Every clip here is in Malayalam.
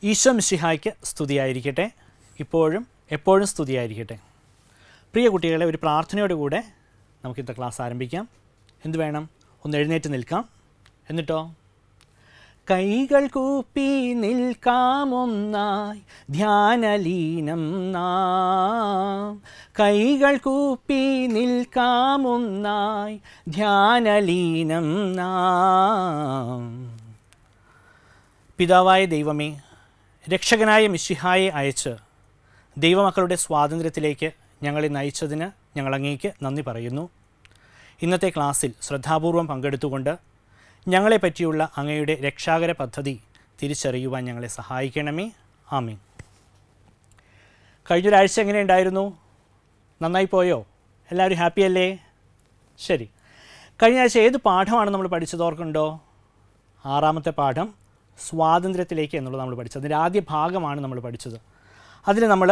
ഈശോ മിശിഹായ്ക്ക് സ്തുതിയായിരിക്കട്ടെ. ഇപ്പോഴും എപ്പോഴും സ്തുതിയായിരിക്കട്ടെ. പ്രിയ കുട്ടികളെ, ഒരു പ്രാർത്ഥനയോടുകൂടെ നമുക്കിന്നത്തെ ക്ലാസ് ആരംഭിക്കാം. എന്ത് വേണം? ഒന്ന് എഴുന്നേറ്റ് നിൽക്കാം. എന്നിട്ടോ കൈകൾ കൂപ്പി നിൽക്കാമൊന്നായി ധ്യാനലീനം നാം. കൈകൾ കൂപ്പി നിൽക്കാമൊന്നായി ധ്യാനലീനം നാം. പിതാവായ ദൈവമേ, രക്ഷകനായ മിശിഹായെ അയച്ച് ദൈവമക്കളുടെ സ്വാതന്ത്ര്യത്തിലേക്ക് ഞങ്ങളെ നയിച്ചതിന് ഞങ്ങൾ അങ്ങേക്ക് നന്ദി പറയുന്നു. ഇന്നത്തെ ക്ലാസ്സിൽ ശ്രദ്ധാപൂർവം പങ്കെടുത്തുകൊണ്ട് ഞങ്ങളെ പറ്റിയുള്ള അങ്ങയുടെ രക്ഷാകര പദ്ധതി തിരിച്ചറിയുവാൻ ഞങ്ങളെ സഹായിക്കണമേ. ആമീൻ. കഴിഞ്ഞൊരാഴ്ച എങ്ങനെയുണ്ടായിരുന്നു? നന്നായി പോയോ? എല്ലാവരും ഹാപ്പിയല്ലേ? ശരി. കഴിഞ്ഞ ആഴ്ച ഏത് പാഠമാണ് നമ്മൾ പഠിച്ചത് ഓർക്കുന്നുണ്ടോ? 6ാമത്തെ പാഠം സ്വാതന്ത്ര്യത്തിലേക്ക് എന്നുള്ളത് നമ്മൾ പഠിച്ചത്. അതിൻ്റെ ആദ്യ ഭാഗമാണ് നമ്മൾ പഠിച്ചത്. അതിൽ നമ്മൾ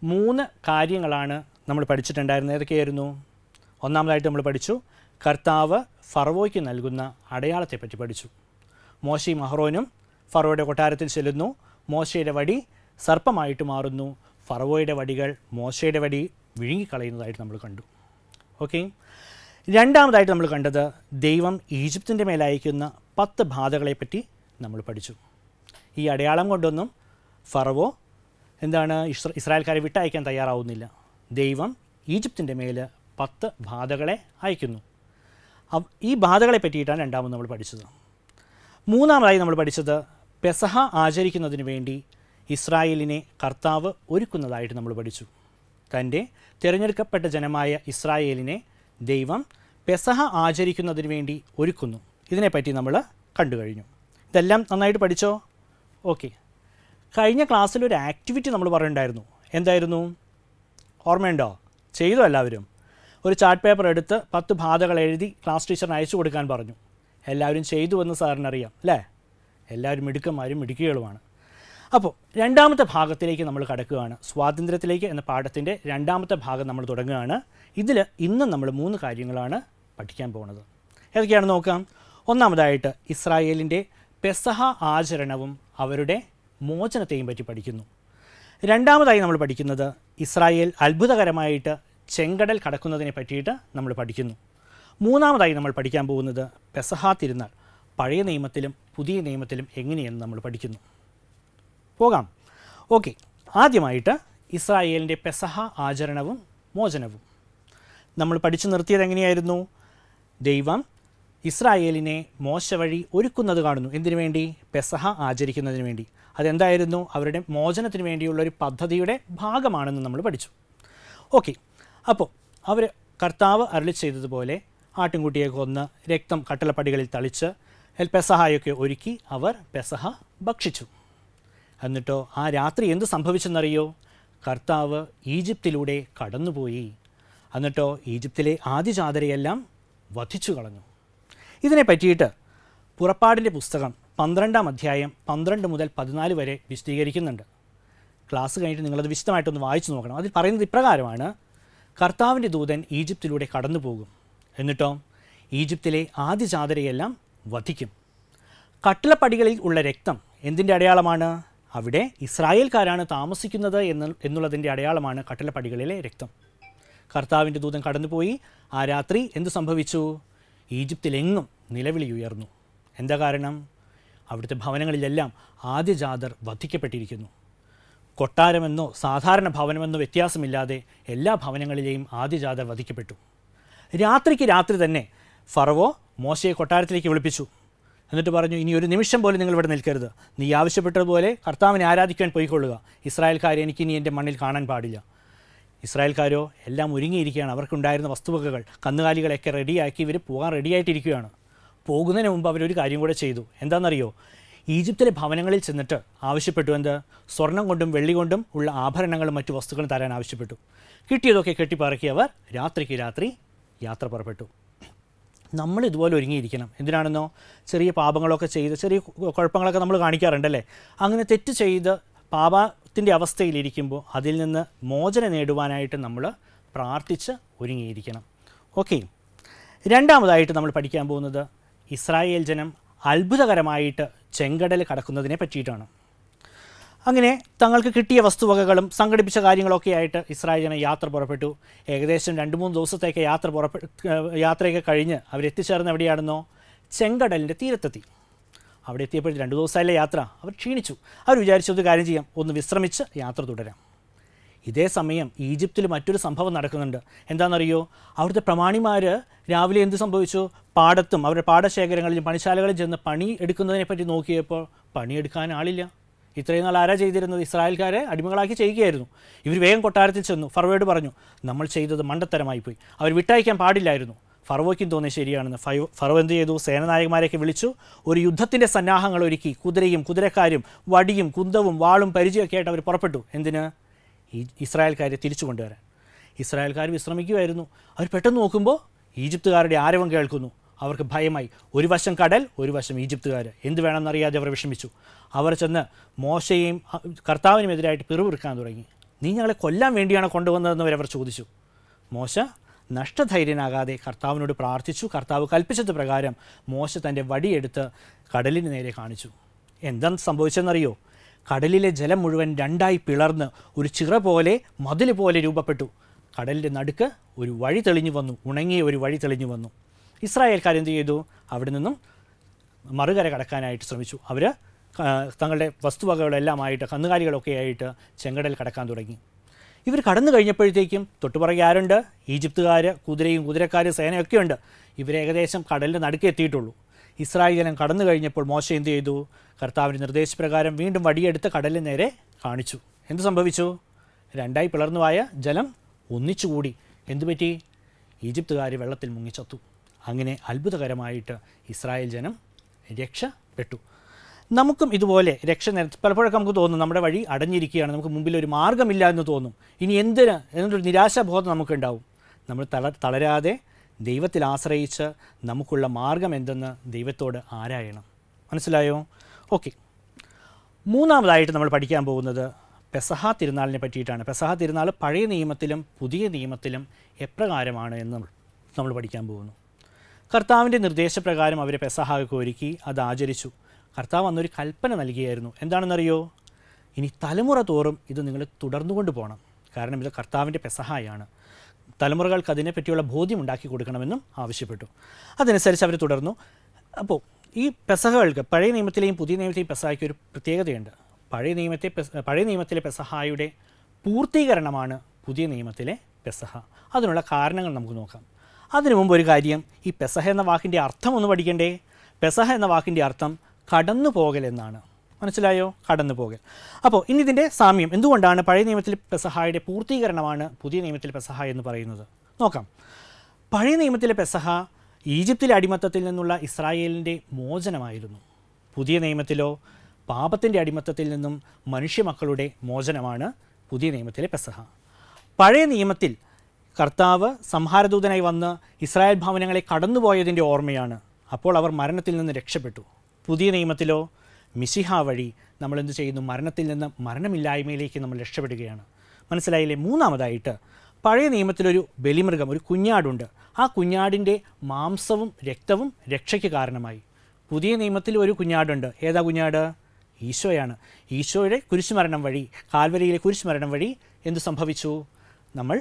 3 കാര്യങ്ങളാണ് നമ്മൾ പഠിച്ചിട്ടുണ്ടായിരുന്നത്. ഏതൊക്കെയായിരുന്നു? ഒന്നാമതായിട്ട് നമ്മൾ പഠിച്ചു കർത്താവ് ഫറവോയ്ക്ക് നൽകുന്ന അടയാളത്തെപ്പറ്റി പഠിച്ചു. മോശയും അഹ്റോനും ഫറവോയുടെ കൊട്ടാരത്തിൽ ചെല്ലുന്നു. മോശയുടെ വടി സർപ്പമായിട്ട് മാറുന്നു. ഫറവോയുടെ വടികൾ മോശയുടെ വടി വിഴുങ്ങിക്കളയുന്നതായിട്ട് നമ്മൾ കണ്ടു. ഓക്കെ. രണ്ടാമതായിട്ട് നമ്മൾ കണ്ടത് ദൈവം ഈജിപ്തിൻ്റെ മേലയക്കുന്ന 10 ബാധകളെപ്പറ്റി നമ്മൾ പഠിച്ചു. ഈ അടയാളം കൊണ്ടൊന്നും ഫറവോ ഇസ്രായേൽക്കാരെ വിട്ടയക്കാൻ തയ്യാറാവുന്നില്ല. ദൈവം ഈജിപ്തിൻ്റെ മേൽ 10 ബാധകളെ അയക്കുന്നു. ഈ ബാധകളെ പറ്റിയിട്ടാണ് രണ്ടാമത് നമ്മൾ പഠിച്ചത്. മൂന്നാമതായി നമ്മൾ പഠിച്ചത് പെസഹ ആചരിക്കുന്നതിന് വേണ്ടി ഇസ്രായേലിനെ കർത്താവ് ഒരുക്കുന്നതായിട്ട് നമ്മൾ പഠിച്ചു. തൻ്റെ തിരഞ്ഞെടുക്കപ്പെട്ട ജനമായ ഇസ്രായേലിനെ ദൈവം പെസഹ ആചരിക്കുന്നതിന് വേണ്ടി ഒരുക്കുന്നു. ഇതിനെപ്പറ്റി നമ്മൾ കണ്ടു കഴിഞ്ഞു. ഇതെല്ലാം നന്നായിട്ട് പഠിച്ചോ? ഓക്കെ. കഴിഞ്ഞ ക്ലാസ്സിൽ ഒരു ആക്ടിവിറ്റി നമ്മൾ പറഞ്ഞിട്ടുണ്ടായിരുന്നു. എന്തായിരുന്നു? ഓർമ്മയുണ്ടോ? ചെയ്തോ എല്ലാവരും? ഒരു ചാർട്ട് പേപ്പർ എടുത്ത് 10 ബാധകൾ എഴുതി ക്ലാസ് ടീച്ചറിന് അയച്ചു കൊടുക്കാൻ പറഞ്ഞു. എല്ലാവരും ചെയ്തു എന്ന് സാറിനറിയാം അല്ലേ? എല്ലാവരും മിടുക്കന്മാരും മിടുക്കികളുമാണ്. അപ്പോൾ രണ്ടാമത്തെ ഭാഗത്തിലേക്ക് നമ്മൾ കടക്കുകയാണ്. സ്വാതന്ത്ര്യത്തിലേക്ക് എന്ന പാഠത്തിൻ്റെ രണ്ടാമത്തെ ഭാഗം നമ്മൾ തുടങ്ങുകയാണ്. ഇതിൽ ഇന്ന് നമ്മൾ 3 കാര്യങ്ങളാണ് പഠിക്കാൻ പോകുന്നത്. ഏതൊക്കെയാണെന്ന് നോക്കാം. ഒന്നാമതായിട്ട് ഇസ്രായേലിൻ്റെ പെസഹ ആചരണവും അവരുടെ മോചനത്തെയും പറ്റി പഠിക്കുന്നു. രണ്ടാമതായി നമ്മൾ പഠിക്കുന്നത് ഇസ്രായേൽ അത്ഭുതകരമായിട്ട് ചെങ്കടൽ കടക്കുന്നതിനെ പറ്റിയിട്ട് നമ്മൾ പഠിക്കുന്നു. മൂന്നാമതായി നമ്മൾ പഠിക്കാൻ പോകുന്നത് പെസഹ തിരുനാൾ പഴയ നിയമത്തിലും പുതിയ നിയമത്തിലും എങ്ങനെയെന്ന് നമ്മൾ പഠിക്കുന്നു. പോകാം. ഓക്കെ. ആദ്യമായിട്ട് ഇസ്രായേലിൻ്റെ പെസഹ ആചരണവും മോചനവും നമ്മൾ പഠിച്ചു നിർത്തിയത് എങ്ങനെയായിരുന്നു? ദൈവം ഇസ്രായേലിനെ മോശ വഴി ഒരുക്കുന്നത് കാണുന്നു. എന്തിനു വേണ്ടി? പെസഹ ആചരിക്കുന്നതിന് വേണ്ടി. അതെന്തായിരുന്നു? അവരുടെ മോചനത്തിന് വേണ്ടിയുള്ളൊരു പദ്ധതിയുടെ ഭാഗമാണെന്ന് നമ്മൾ പഠിച്ചു. ഓക്കെ. അപ്പോൾ അവർ കർത്താവ് അരുളി ചെയ്തതുപോലെ ആട്ടിൻകുട്ടിയെ കൊന്ന് രക്തം കട്ടളപ്പടികളിൽ തളിച്ച് പെസഹായൊക്കെ ഒരുക്കി അവർ പെസഹ ഭക്ഷിച്ചു. എന്നിട്ടോ ആ രാത്രി എന്ത് സംഭവിച്ചെന്നറിയോ? കർത്താവ് ഈജിപ്തിലൂടെ കടന്നുപോയി. എന്നിട്ടോ ഈജിപ്തിലെ ആദിജാതരെയെല്ലാം വധിച്ചു കളഞ്ഞു. ഇതിനെ പറ്റിയിട്ട് പുറപ്പാടിൻ്റെ പുസ്തകം 12-ാം അധ്യായം 12 മുതൽ 14 വരെ വിശദീകരിക്കുന്നുണ്ട്. ക്ലാസ് കഴിഞ്ഞിട്ട് നിങ്ങളത് വിശദമായിട്ടൊന്ന് വായിച്ചു നോക്കണം. അതിൽ പറയുന്നത് ഇപ്രകാരമാണ്: കർത്താവിൻ്റെ ദൂതൻ ഈജിപ്തിലൂടെ കടന്നു പോകും. എന്നിട്ടോ ഈജിപ്തിലെ ആദിജാതരെയെല്ലാം വധിക്കും. കട്ടിളപ്പടികളിൽ ഉള്ള രക്തം എന്തിൻ്റെ അടയാളമാണ്? അവിടെ ഇസ്രായേൽക്കാരാണ് താമസിക്കുന്നത് എന്നുള്ളതിൻ്റെ അടയാളമാണ് കട്ടിളപ്പടികളിലെ രക്തം. കർത്താവിൻ്റെ ദൂതൻ കടന്നുപോയി. ആ രാത്രി എന്ത് സംഭവിച്ചു? ഈജിപ്തിലെങ്ങും നിലവിളി ഉയർന്നു. എന്താ കാരണം? അവിടുത്തെ ഭവനങ്ങളിലെല്ലാം ആദ്യജാതർ വധിക്കപ്പെട്ടിരിക്കുന്നു. കൊട്ടാരമെന്നോ സാധാരണ ഭവനമെന്നോ വ്യത്യാസമില്ലാതെ എല്ലാ ഭവനങ്ങളിലെയും ആദ്യജാതർ വധിക്കപ്പെട്ടു. രാത്രിക്ക് രാത്രി തന്നെ ഫറവോ മോശയെ കൊട്ടാരത്തിലേക്ക് വിളിപ്പിച്ചു. എന്നിട്ട് പറഞ്ഞു, ഇനി ഒരു നിമിഷം പോലും നിങ്ങൾ ഇവിടെ നിൽക്കരുത്. നീ ആവശ്യപ്പെട്ടതുപോലെ കർത്താവിനെ ആരാധിക്കാൻ പോയിക്കൊള്ളുക. ഇസ്രായേൽക്കാരെ എനിക്കിനി എൻ്റെ മണ്ണിൽ കാണാൻ പാടില്ല. ഇസ്രായേൽക്കാരോ എല്ലാം ഒരുങ്ങിയിരിക്കുകയാണ്. അവർക്കുണ്ടായിരുന്ന വസ്തുവകകൾ, കന്നുകാലികളൊക്കെ റെഡിയാക്കി ഇവർ പോകാൻ റെഡിയായിട്ടിരിക്കുകയാണ്. പോകുന്നതിന് മുമ്പ് അവരൊരു കാര്യം കൂടെ ചെയ്തു. എന്താണെന്നറിയോ? ഈജിപ്തിലെ ഭവനങ്ങളിൽ ചെന്നിട്ട് ആവശ്യപ്പെട്ടു. എന്ത്? സ്വർണം കൊണ്ടും വെള്ളി കൊണ്ടും ഉള്ള ആഭരണങ്ങളും മറ്റു വസ്തുക്കളും തരാൻ ആവശ്യപ്പെട്ടു. കിട്ടിയതൊക്കെ കെട്ടിപ്പറക്കി അവർ രാത്രിക്ക് രാത്രി യാത്ര പുറപ്പെട്ടു. നമ്മൾ ഇതുപോലെ ഒരുങ്ങിയിരിക്കണം. എന്തിനാണെന്നോ? ചെറിയ പാപങ്ങളൊക്കെ ചെയ്ത് ചെറിയ കുഴപ്പങ്ങളൊക്കെ നമ്മൾ കാണിക്കാറുണ്ടല്ലേ? അങ്ങനെ തെറ്റ് ചെയ്ത് പാപത്തിൻ്റെ അവസ്ഥയിലിരിക്കുമ്പോൾ അതിൽ നിന്ന് മോചനം നേടുവാനായിട്ട് നമ്മൾ പ്രാർത്ഥിച്ച് ഒരുങ്ങിയിരിക്കണം. ഓക്കെ. രണ്ടാമതായിട്ട് നമ്മൾ പഠിക്കാൻ പോകുന്നത് ഇസ്രായേൽ ജനം അത്ഭുതകരമായിട്ട് ചെങ്കടൽ കടക്കുന്നതിനെ പറ്റിയിട്ടാണ്. അങ്ങനെ തങ്ങൾക്ക് കിട്ടിയ വസ്തുവകകളും സംഘടിപ്പിച്ച കാര്യങ്ങളൊക്കെ ആയിട്ട് ഇസ്രായേൽ ജനം യാത്ര പുറപ്പെട്ടു. ഏകദേശം 2-3 ദിവസത്തേക്ക് യാത്രയൊക്കെ കഴിഞ്ഞ് അവരെത്തിച്ചേർന്ന് എവിടെയാണെന്നോ ചെങ്കടലിൻ്റെ തീരത്തെത്തി. അവിടെ എത്തിയപ്പോൾ 2 ദിവസമായില്ലേ യാത്ര, അവർ ക്ഷീണിച്ചു. അവർ വിചാരിച്ചത് കാര്യം ചെയ്യാം, ഒന്ന് വിശ്രമിച്ച് യാത്ര തുടരാം. ഇതേ സമയം ഈജിപ്തിൽ മറ്റൊരു സംഭവം നടക്കുന്നുണ്ട്. എന്താണെന്നറിയോ? അവിടുത്തെ പ്രമാണിമാർ രാവിലെ എന്ത് സംഭവിച്ചു? പാടത്തും അവരുടെ പാടശേഖരങ്ങളിലും പണിശാലകളിൽ ചെന്ന് പണി എടുക്കുന്നതിനെപ്പറ്റി നോക്കിയപ്പോൾ പണിയെടുക്കാൻ ആളില്ല. ഇത്രയും നാൾ ആരാ ചെയ്തിരുന്നത്? ഇസ്രായേൽക്കാരെ അടിമകളാക്കി ചെയ്യുകയായിരുന്നു. ഇവർ വേഗം കൊട്ടാരത്തിൽ ചെന്നു. ഫറവോയോട് പറഞ്ഞു, നമ്മൾ ചെയ്തത് മണ്ടത്തരമായി പോയി, അവർ വിട്ടയക്കാൻ പാടില്ലായിരുന്നു. ഫറവോയ്ക്കും തോന്നി ശരിയാണെന്ന്. ഫറവോ എന്ത് ചെയ്തു? സേനാനായകന്മാരെയൊക്കെ വിളിച്ചു ഒരു യുദ്ധത്തിൻ്റെ സന്നാഹങ്ങൾ ഒരുക്കി. കുതിരയും കുതിരക്കാരും വടിയും കുന്തവും വാളും പരിചയമൊക്കെ ആയിട്ട് അവർ പുറപ്പെട്ടു. എന്തിന്? ഈ ഇസ്രായേൽക്കാരെ തിരിച്ചു കൊണ്ടുവരാൻ. ഇസ്രായേൽക്കാർ വിശ്രമിക്കുമായിരുന്നു. അവർ പെട്ടെന്ന് നോക്കുമ്പോൾ ഈജിപ്തുകാരുടെ ആരവം കേൾക്കുന്നു. അവർക്ക് ഭയമായി. ഒരു വശം കടൽ, ഒരു വശം ഈജിപ്തുകാർ. എന്ത് വേണമെന്നറിയാതെ അവർ വിഷമിച്ചു. അവർ ചെന്ന് മോശയെയും കർത്താവിനുമെതിരായിട്ട് പിറുപിറുക്കാൻ തുടങ്ങി. നീ ഞങ്ങളെ കൊല്ലാൻ വേണ്ടിയാണ് കൊണ്ടുവന്നതെന്ന് അവർ ചോദിച്ചു. മോശ നഷ്ടധൈര്യനാകാതെ കർത്താവിനോട് പ്രാർത്ഥിച്ചു. കർത്താവ് കൽപ്പിച്ചത് പ്രകാരം മോശ തൻ്റെ വടിയെടുത്ത് കടലിന് നേരെ കാണിച്ചു. എന്താണ് സംഭവിച്ചതെന്നറിയോ? കടലിലെ ജലം മുഴുവൻ 2ആയി പിളർന്ന് ഒരു ചിറ പോലെ മതിൽ പോലെ രൂപപ്പെട്ടു. കടലിൻ്റെ നടുക്ക് ഒരു വഴി തെളിഞ്ഞു വന്നു, ഉണങ്ങിയ ഒരു വഴി തെളിഞ്ഞു വന്നു. ഇസ്രായേൽക്കാരെന്ത് ചെയ്തു? അവിടെ നിന്നും മറുകര കടക്കാനായിട്ട് ശ്രമിച്ചു. അവർ തങ്ങളുടെ വസ്തുവകകളെല്ലാമായിട്ട് കന്നുകാലികളൊക്കെ ആയിട്ട് ചെങ്കടൽ കടക്കാൻ തുടങ്ങി. ഇവർ കടന്നു കഴിഞ്ഞപ്പോഴത്തേക്കും തൊട്ടുപുറകെ ആരുണ്ട്? ഈജിപ്തുകാർ, കുതിരയും കുതിരക്കാർ, സേനയൊക്കെ ഉണ്ട്. ഇവരേകദേശം കടലിൻ്റെ നടുക്ക് എത്തിയിട്ടുള്ളൂ. ഇസ്രായേൽ ജനം കടന്നു കഴിഞ്ഞപ്പോൾ മോശ എന്ത് ചെയ്തു? കർത്താവിൻ്റെ നിർദ്ദേശപ്രകാരം വീണ്ടും വടിയെടുത്ത് കടലിന് നേരെ കാണിച്ചു. എന്ത് സംഭവിച്ചു? 2ആയി പിളർന്നുപോയ ജലം ഒന്നിച്ചുകൂടി. എന്തുപറ്റി? ഈജിപ്തുകാർ വെള്ളത്തിൽ മുങ്ങിച്ചത്തു. അങ്ങനെ അത്ഭുതകരമായിട്ട് ഇസ്രായേൽ ജനം രക്ഷപ്പെട്ടു. നമുക്കും ഇതുപോലെ പലപ്പോഴൊക്കെ നമുക്ക് തോന്നും നമ്മുടെ വഴി അടഞ്ഞിരിക്കുകയാണ്, നമുക്ക് മുമ്പിൽ ഒരു മാർഗ്ഗമില്ല എന്ന് തോന്നും. ഇനി എന്നൊരു നിരാശാബോധം നമുക്കുണ്ടാവും. നമ്മൾ തളരാതെ ദൈവത്തിൽ ആശ്രയിച്ച് നമുക്കുള്ള മാർഗം എന്തെന്ന് ദൈവത്തോട് ആരായണം. മനസ്സിലായോ? ഓക്കെ. മൂന്നാമതായിട്ട് നമ്മൾ പഠിക്കാൻ പോകുന്നത് പെസഹ തിരുനാളിനെ പറ്റിയിട്ടാണ്. പെസഹ തിരുനാൾ പഴയ നിയമത്തിലും പുതിയ നിയമത്തിലും എപ്രകാരമാണ് എന്ന് നമ്മൾ പഠിക്കാൻ പോകുന്നു. കർത്താവിൻ്റെ നിർദ്ദേശപ്രകാരം അവർ പെസഹയൊക്കെ ഒരുക്കി അത് ആചരിച്ചു. കർത്താവ് അന്നൊരു കൽപ്പന നൽകിയായിരുന്നു. എന്താണെന്നറിയോ? ഇനി തലമുറ തോറും ഇത് നിങ്ങൾ തുടർന്നുകൊണ്ട് പോകണം. കാരണം ഇത് കർത്താവിൻ്റെ പെസഹയാണ്. തലമുറകൾക്ക് അതിനെപ്പറ്റിയുള്ള ബോധ്യം ഉണ്ടാക്കി കൊടുക്കണമെന്നും ആവശ്യപ്പെട്ടു. അതനുസരിച്ച് അവർ തുടർന്നു. അപ്പോൾ ഈ പെസഹകൾക്ക് പഴയ നിയമത്തിലെയും പുതിയ നിയമത്തിലെയും പെസഹയ്ക്ക് ഒരു പ്രത്യേകതയുണ്ട്. പഴയ നിയമത്തിലെ പെസഹയുടെ പൂർത്തീകരണമാണ് പുതിയ നിയമത്തിലെ പെസഹ. അതിനുള്ള കാരണങ്ങൾ നമുക്ക് നോക്കാം. അതിനു മുമ്പ് ഒരു കാര്യം, ഈ പെസഹ എന്ന വാക്കിൻ്റെ അർത്ഥം ഒന്ന് പഠിക്കണ്ടേ? പെസഹ എന്ന വാക്കിൻ്റെ അർത്ഥം കടന്നു പോകൽ എന്നാണ്. മനസ്സിലായോ? കടന്നു പോകൽ. അപ്പോൾ ഇനി ഇതിൻ്റെ സാമ്യം എന്തുകൊണ്ടാണ് പഴയ നിയമത്തിൽ പെസഹയുടെ പൂർത്തീകരണമാണ് പുതിയ നിയമത്തിലെ പെസഹ എന്ന് പറയുന്നത് നോക്കാം. പഴയ നിയമത്തിലെ പെസഹ ഈജിപ്തിലെ അടിമത്തത്തിൽ നിന്നുള്ള ഇസ്രായേലിൻ്റെ മോചനമായിരുന്നു. പുതിയ നിയമത്തിലോ പാപത്തിൻ്റെ അടിമത്തത്തിൽ നിന്നും മനുഷ്യമക്കളുടെ മോചനമാണ് പുതിയ നിയമത്തിലെ പെസഹ. പഴയ നിയമത്തിൽ കർത്താവ് സംഹാരദൂതനായി വന്ന് ഇസ്രായേൽ ഭവനങ്ങളെ കടന്നുപോയതിൻ്റെ ഓർമ്മയാണ്. അപ്പോൾ അവർ മരണത്തിൽ നിന്ന് രക്ഷപ്പെട്ടു. പുതിയ നിയമത്തിലോ മിശിഹ വഴി നമ്മൾ എന്ത് ചെയ്യുന്നു? മരണത്തിൽ നിന്ന് മരണമില്ലായ്മയിലേക്ക് നമ്മൾ രക്ഷപ്പെടുകയാണ്. മനസ്സിലായില്ലേ? മൂന്നാമതായിട്ട് പഴയ നിയമത്തിലൊരു ബലിമൃഗം, ഒരു കുഞ്ഞാടുണ്ട്. ആ കുഞ്ഞാടിൻ്റെ മാംസവും രക്തവും രക്ഷയ്ക്ക് കാരണമായി. പുതിയ നിയമത്തിൽ ഒരു കുഞ്ഞാടുണ്ട്. ഏതാ കുഞ്ഞാട്? ഈശോയാണ്. ഈശോയുടെ കുരിശുമരണം വഴി, കാൽവരിയിലെ കുരിശുമരണം വഴി എന്ത് സംഭവിച്ചു? നമ്മൾ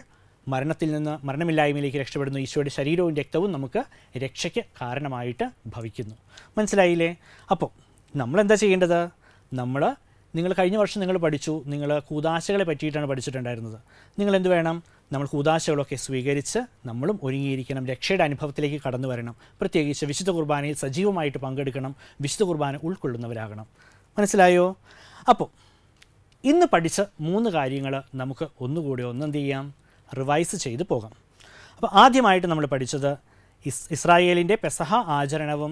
മരണത്തിൽ നിന്ന് മരണമില്ലായ്മയിലേക്ക് രക്ഷപ്പെടുന്നു. ഈശോയുടെ ശരീരവും രക്തവും നമുക്ക് രക്ഷയ്ക്ക് കാരണമായിട്ട് ഭവിക്കുന്നു. മനസ്സിലായില്ലേ? അപ്പോൾ നമ്മളെന്താ ചെയ്യേണ്ടത്? നിങ്ങൾ കഴിഞ്ഞ വർഷം നിങ്ങൾ പഠിച്ചു, നിങ്ങൾ കൂദാശകളെ പറ്റിയിട്ടാണ് പഠിച്ചിട്ടുണ്ടായിരുന്നത്. നിങ്ങളെന്ത് വേണം? നമ്മൾ കൂദാശകളൊക്കെ സ്വീകരിച്ച് നമ്മളും ഒരുങ്ങിയിരിക്കണം. രക്ഷയുടെ അനുഭവത്തിലേക്ക് കടന്നു വരണം. പ്രത്യേകിച്ച് വിശുദ്ധ കുർബാനയിൽ സജീവമായിട്ട് പങ്കെടുക്കണം. വിശുദ്ധ കുർബാന ഉൾക്കൊള്ളുന്നവരാകണം. മനസ്സിലായോ? അപ്പോൾ ഇന്ന് പഠിച്ച 3 കാര്യങ്ങൾ നമുക്ക് ഒന്നുകൂടി എന്ത് ചെയ്യാം? റിവൈസ് ചെയ്ത് പോകാം. അപ്പോൾ ആദ്യമായിട്ട് നമ്മൾ പഠിച്ചത് ഇസ്രായേലിൻ്റെ പെസഹ ആചരണവും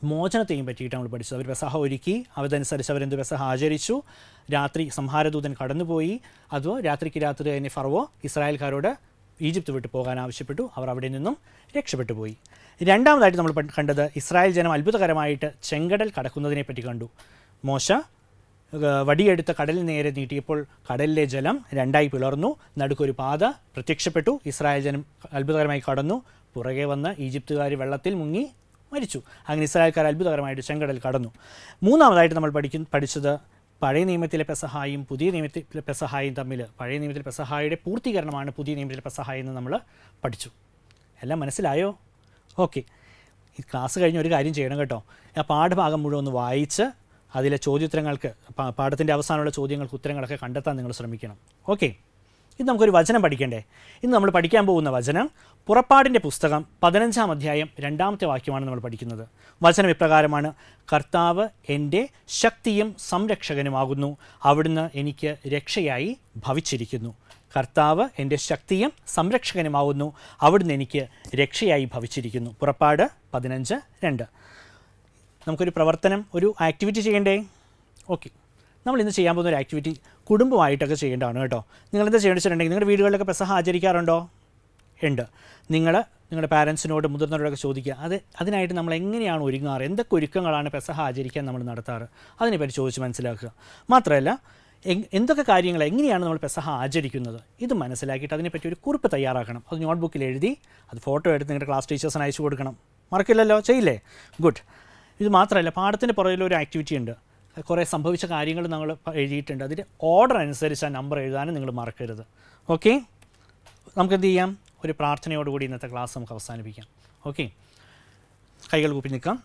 മോചനത്തെയും പറ്റിയിട്ട് നമ്മൾ പഠിച്ചത്. അവർ പെസഹ ഒരുക്കി, അതനുസരിച്ച് അവരെന്ത് പെസഹ ആചരിച്ചു. രാത്രി സംഹാരദൂതൻ കടന്നുപോയി. അതോ രാത്രിക്ക് രാത്രി തന്നെ ഫറവോ ഇസ്രായേൽക്കാരോട് ഈജിപ്ത് വിട്ട് പോകാൻ ആവശ്യപ്പെട്ടു. അവർ അവിടെ നിന്നും രക്ഷപ്പെട്ടു പോയി. രണ്ടാമതായിട്ട് നമ്മൾ കണ്ടത് ഇസ്രായേൽ ജനം അത്ഭുതകരമായിട്ട് ചെങ്കടൽ കടക്കുന്നതിനെ പറ്റി കണ്ടു. മോശ വടിയെടുത്ത കടലിൽ നേരെ നീട്ടിയപ്പോൾ കടലിലെ ജലം 2ആയി പിളർന്നു. നടുക്കൊരു പാത പ്രത്യക്ഷപ്പെട്ടു. ഇസ്രായേൽ ജനം അത്ഭുതകരമായി കടന്നു. പുറകെ വന്ന് ഈജിപ്തുകാർ വെള്ളത്തിൽ മുങ്ങി മരിച്ചു. അങ്ങനെ ഇസ്രായേൽക്കാർ അത്ഭുതകരമായിട്ട് ചെങ്കടൽ കടന്നു. മൂന്നാമതായിട്ട് നമ്മൾ പഠിച്ചത് പഴയ നിയമത്തിലെ പെസഹായും പുതിയ നിയമത്തിലെ പെസഹായും തമ്മിൽ പഴയ നിയമത്തിലെ പെസഹായുടെ പൂർത്തീകരണമാണ് പുതിയ നിയമത്തിലെ പെസഹ എന്ന് നമ്മൾ പഠിച്ചു. എല്ലാം മനസ്സിലായോ? ഓക്കെ, ഈ ക്ലാസ് കഴിഞ്ഞ് ഒരു കാര്യം ചെയ്യണം കേട്ടോ. ആ പാഠഭാഗം മുഴുവൻ ഒന്ന് വായിച്ച് അതിലെ ചോദ്യോത്തരങ്ങൾക്ക് പാഠത്തിൻ്റെ അവസാനമുള്ള ചോദ്യങ്ങൾക്ക് ഉത്തരങ്ങളൊക്കെ കണ്ടെത്താൻ നിങ്ങൾ ശ്രമിക്കണം. ഓക്കെ, ഇന്ന് നമുക്കൊരു വചനം പഠിക്കണ്ടേ? ഇന്ന് നമ്മൾ പഠിക്കാൻ പോകുന്ന വചനം പുറപ്പാടിൻ്റെ പുസ്തകം 15-ാം അധ്യായം 2-ാമത്തെ വാക്യമാണ് നമ്മൾ പഠിക്കുന്നത്. വചനം ഇപ്രകാരമാണ്: കർത്താവ് എൻ്റെ ശക്തിയും സംരക്ഷകനുമാകുന്നു, അവിടുന്ന് എനിക്ക് രക്ഷയായി ഭവിച്ചിരിക്കുന്നു. കർത്താവ് എൻ്റെ ശക്തിയും സംരക്ഷകനുമാകുന്നു, അവിടുന്ന് എനിക്ക് രക്ഷയായി ഭവിച്ചിരിക്കുന്നു. പുറപ്പാട് 15:2. നമുക്കൊരു പ്രവർത്തനം, ഒരു ആക്ടിവിറ്റി ചെയ്യണ്ടേ? ഓക്കെ, നമ്മൾ ഇന്ന് ചെയ്യാൻ പോകുന്ന ഒരു ആക്ടിവിറ്റി കുടുംബമായിട്ടൊക്കെ ചെയ്യേണ്ടതാണ് കേട്ടോ. നിങ്ങളെന്താ ചെയ്യേണ്ടത് വെച്ചിട്ടുണ്ടെങ്കിൽ, നിങ്ങളുടെ വീടുകളിലൊക്കെ പെസഹ ആചരിക്കാറുണ്ടോ? ഉണ്ട്. നിങ്ങളുടെ പാരൻസിനോട് മുതിർന്നവരോടൊക്കെ ചോദിക്കുക, അതിനായിട്ട് നമ്മൾ എങ്ങനെയാണ് ഒരുങ്ങാറ്, എന്തൊക്കെ ഒരുക്കങ്ങളാണ് പെസഹ ആചരിക്കാൻ നമ്മൾ നടത്താറ്, അതിനെപ്പറ്റി ചോദിച്ച് മനസ്സിലാക്കുക. മാത്രമല്ല, എന്തൊക്കെ കാര്യങ്ങൾ, എങ്ങനെയാണ് നമ്മൾ പെസഹ ആചരിക്കുന്നത്, ഇത് മനസ്സിലാക്കിയിട്ട് അതിനെപ്പറ്റി ഒരു കുറിപ്പ് തയ്യാറാക്കണം. അത് നോട്ട്ബുക്കിൽ എഴുതി അത് ഫോട്ടോ എടുത്ത് നിങ്ങളുടെ ക്ലാസ് ടീച്ചേഴ്സിന് അയച്ചു കൊടുക്കണം. മറക്കില്ലല്ലോ, ചെയ്യില്ലേ? ഗുഡ്. ഇത് മാത്രമല്ല, പാഠത്തിൻ്റെ പുറകിലൊരു ആക്ടിവിറ്റി ഉണ്ട്. കുറേ സംഭവിച്ച കാര്യങ്ങൾ നമ്മൾ എഴുതിയിട്ടുണ്ട്. അതിൻ്റെ ഓർഡർ അനുസരിച്ച് ആ നമ്പർ എഴുതാനും നിങ്ങൾ മറക്കരുത്. ഓക്കെ, നമുക്കെന്ത് ചെയ്യാം? ഒരു പ്രാർത്ഥനയോടുകൂടി ഇന്നത്തെ ക്ലാസ് നമുക്ക് അവസാനിപ്പിക്കാം. ഓക്കെ, കൈകൾ കൂപ്പി നിൽക്കാം.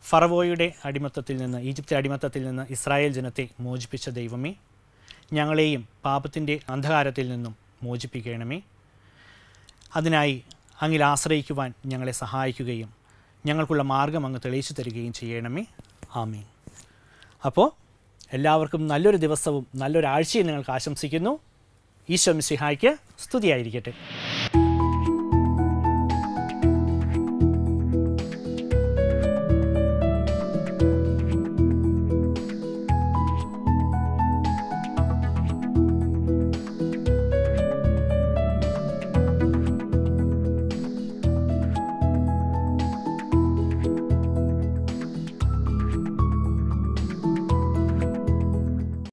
ഫറവോയുടെ അടിമത്തത്തിൽ നിന്ന്, ഈജിപ്തിലെ അടിമത്തത്തിൽ നിന്ന് ഇസ്രായേൽ ജനത്തെ മോചിപ്പിച്ച ദൈവമേ, ഞങ്ങളെയും പാപത്തിൻ്റെ അന്ധകാരത്തിൽ നിന്നും മോചിപ്പിക്കണമേ. അതിനായി അങ്ങിൽ ആശ്രയിക്കുവാൻ ഞങ്ങളെ സഹായിക്കുകയും ഞങ്ങൾക്കുള്ള മാർഗം അങ്ങ് തെളിയിച്ചു തരികയും ചെയ്യണമേ. ആമീൻ. അപ്പോൾ എല്ലാവർക്കും നല്ലൊരു ദിവസവും നല്ലൊരാഴ്ചയും നിങ്ങൾക്ക് ആശംസിക്കുന്നു. ഈശോ മിശിഹായ്ക്ക് സ്തുതിയായിരിക്കട്ടെ.